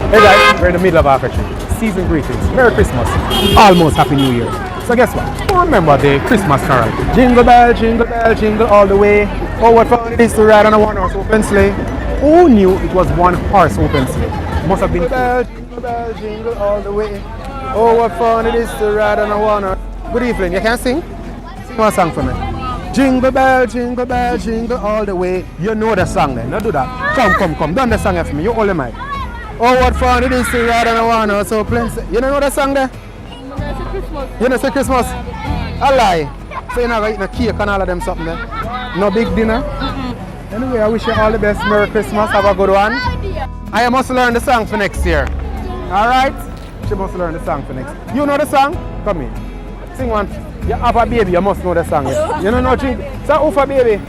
Hey guys, we're in the middle of Africa. Season greetings. Merry Christmas. Almost Happy New Year. So guess what? Remember the Christmas carol. Jingle bell, jingle all the way. Oh, what fun it is to ride on a one-horse open sleigh. Who knew it was one-horse open sleigh? Must have been jingle bell, jingle all the way. Oh, what fun it is to ride on a one-horse. Good evening. You can sing? Sing one song for me. Jingle bell, jingle all the way. You know the song then. Now do that. Come. Done the song for me. You hold the mic. Oh, what fun it is to ride on a one-horse open sleigh. You don't know the song there? You know say Christmas? I lie. So you know eat a cake and all of them something there? No big dinner? Anyway, I wish you all the best. Merry Christmas. Have a good one. I must learn the song for next year. Alright? She must learn the song for next year. You know the song? Come in. Sing one. You have a baby, you must know the song. You don't know jingle. So who for baby?